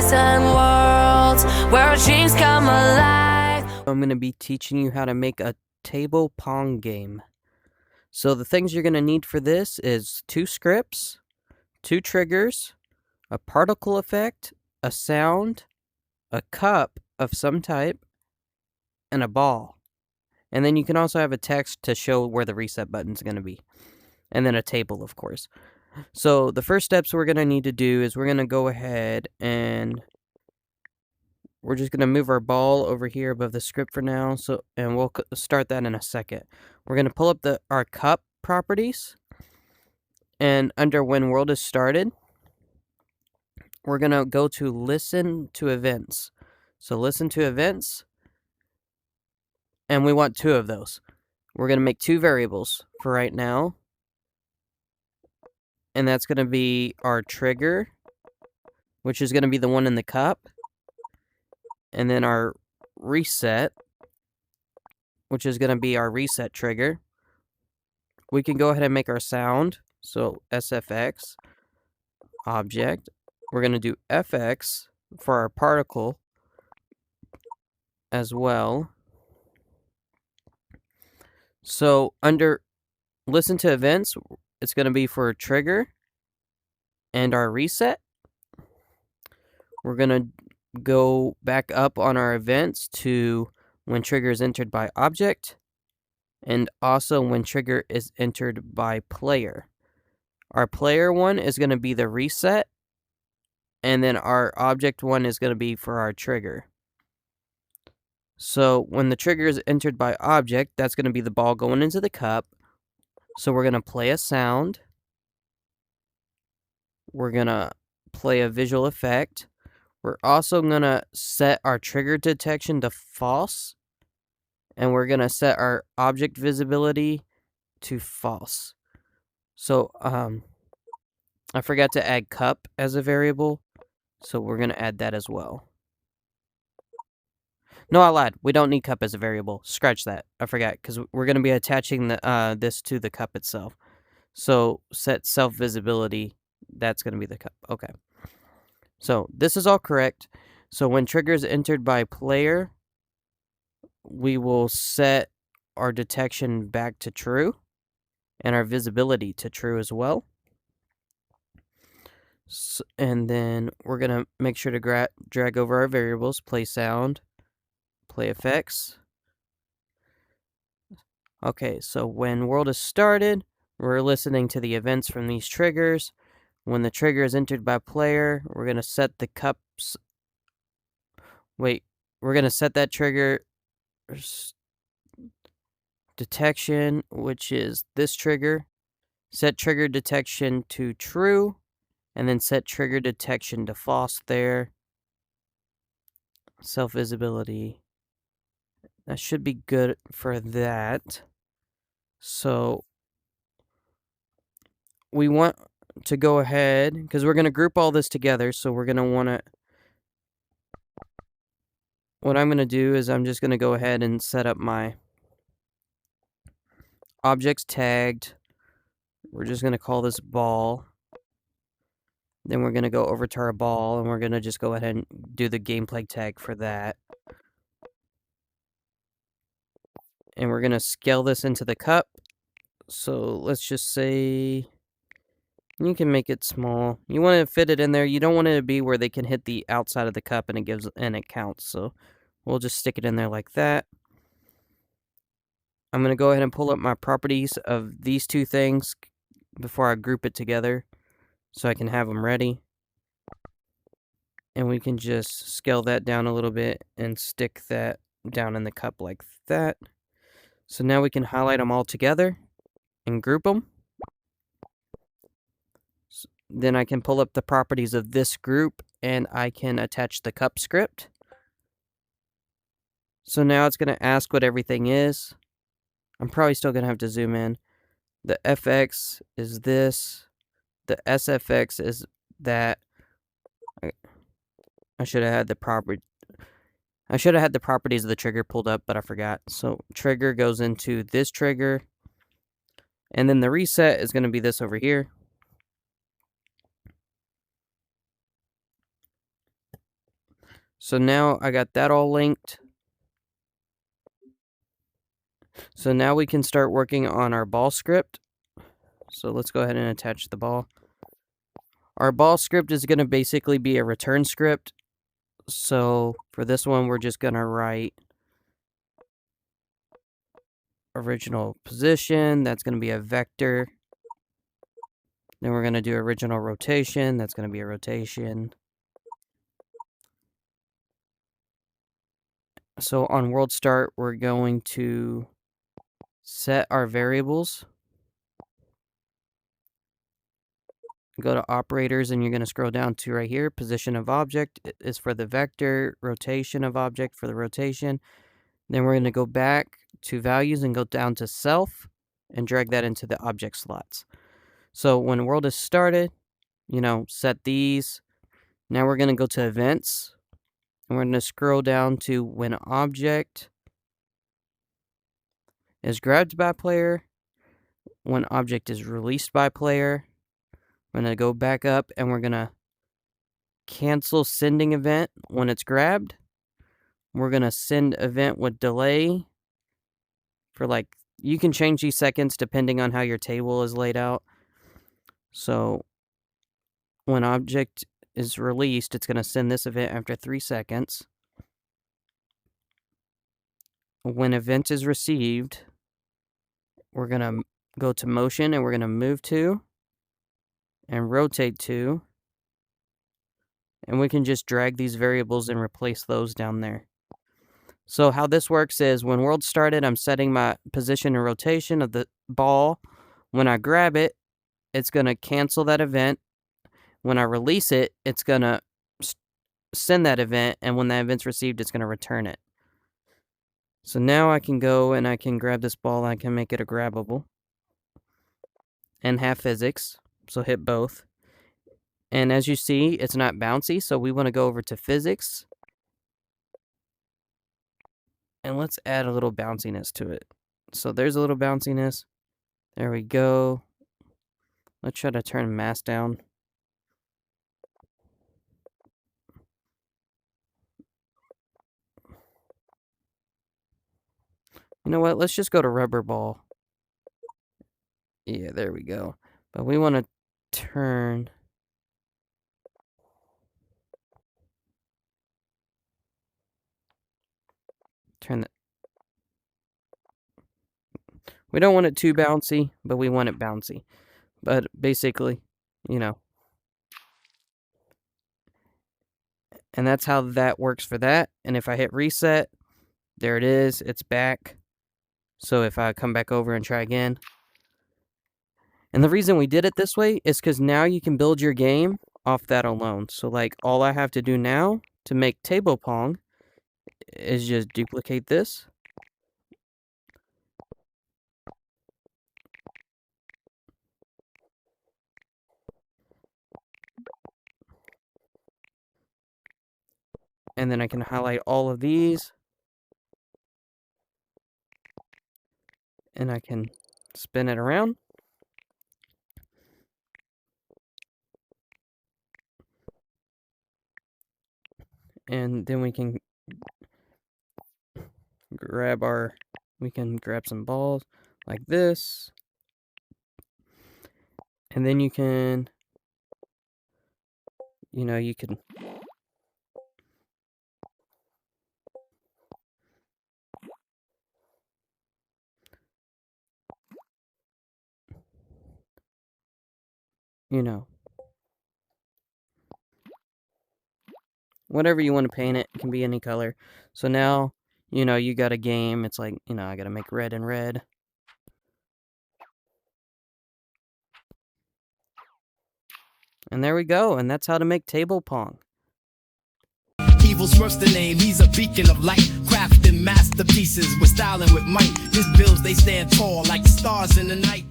skies and worlds where our dreams come alive. I'm going to be teaching you how to make a table Pong game. So the things you're going to need for this is 2 scripts, 2 triggers, a particle effect, a sound, a cup of some type, and a ball. And then you can also have a text to show where the reset button is going to be. And then a table, of course. So the first steps we're going to need to do is we're going to go ahead and we're just going to move our ball over here above the script for now. And we'll start that in a second. We're going to pull up our cup properties. And under when world is started, we're going to go to listen to events. So listen to events. And we want 2 of those. We're going to make 2 variables for right now. And that's going to be our trigger, which is going to be the one in the cup. And then our reset, which is going to be our reset trigger. We can go ahead and make our sound. So SFX, object. We're going to do FX for our particle as well. So under listen to events, it's going to be for trigger and our reset. We're going to go back up on our events to when trigger is entered by object and also when trigger is entered by player. Our player one is going to be the reset, and then our object one is going to be for our trigger. So when the trigger is entered by object, that's going to be the ball going into the cup. So we're going to play a sound. We're going to play a visual effect. We're also going to set our trigger detection to false. And we're going to set our object visibility to false. So I forgot to add cup as a variable. So we're going to add that as well. No, I lied. We don't need cup as a variable. Scratch that. I forgot because we're going to be attaching this to the cup itself. So set self visibility. That's going to be the cup. Okay. So this is all correct. So when trigger is entered by player, we will set our detection back to true and our visibility to true as well. So, and then we're going to make sure to drag over our variables, play sound, play effects. Okay, so when world is started, we're listening to the events from these triggers. When the trigger is entered by player, we're going to set the cups. We're going to set that trigger detection, which is this trigger. Set trigger detection to true, and then set trigger detection to false there. Self visibility. That should be good for that. So we want to go ahead, because we're going to group all this together, so we're going to want to, what I'm going to do is I'm just going to go ahead and set up my objects tagged. We're just going to call this ball. Then we're going to go over to our ball, and we're going to just go ahead and do the gameplay tag for that. And we're going to scale this into the cup. So let's just say you can make it small. You want to fit it in there. You don't want it to be where they can hit the outside of the cup and it counts. So we'll just stick it in there like that. I'm going to go ahead and pull up my properties of these 2 things before I group it together so I can have them ready. And we can just scale that down a little bit and stick that down in the cup like that. So now we can highlight them all together and group them. Then I can pull up the properties of this group and I can attach the cup script. So now it's going to ask what everything is. I'm probably still going to have to zoom in. The FX is this. The SFX is that. I should have had the properties of the trigger pulled up, but I forgot. So trigger goes into this trigger. And then the reset is going to be this over here. So now I got that all linked. So now we can start working on our ball script. So let's go ahead and attach the ball. Our ball script is going to basically be a return script. So for this one, we're just going to write original position. That's going to be a vector. Then we're going to do original rotation. That's going to be a rotation. So on world start, we're going to set our variables. Go to operators and you're going to scroll down to right here. Position of object is for the vector, rotation of object for the rotation. Then we're going to go back to values and go down to self and drag that into the object slots. So when world is started, set these. Now we're going to go to events and we're going to scroll down to when object is grabbed by player, when object is released by player. We're going to go back up and we're going to cancel sending event when it's grabbed. We're going to send event with delay for you can change these seconds depending on how your table is laid out. So when object is released, it's going to send this event after 3 seconds. When event is received, we're going to go to motion and we're going to move to and rotate to. And we can just drag these variables and replace those down there. So how this works is when world started, I'm setting my position and rotation of the ball. When I grab it, it's going to cancel that event. When I release it, it's going to send that event. And when that event's received, it's going to return it. So now I can go and I can grab this ball. I can make it a grabbable. And have physics. So hit both. And as you see, it's not bouncy. So we want to go over to physics. And let's add a little bounciness to it. So there's a little bounciness. There we go. Let's try to turn mass down. You know what? Let's just go to rubber ball. Yeah, there we go. But we want to turn the... We don't want it too bouncy, but we want it bouncy. But basically, And that's how that works for that. And if I hit reset, there it is. It's back. So if I come back over and try again. And the reason we did it this way is because now you can build your game off that alone. So all I have to do now to make table Pong is just duplicate this. And then I can highlight all of these. And I can spin it around. And then we can grab some balls like this. And then you can, you can whatever you want to paint it can be any color. So now, you got a game. It's I got to make red and red. And there we go. And that's how to make table Pong. Evil's first the name, he's a beacon of light, crafting masterpieces with style and with might. His builds, they stand tall like stars in the night.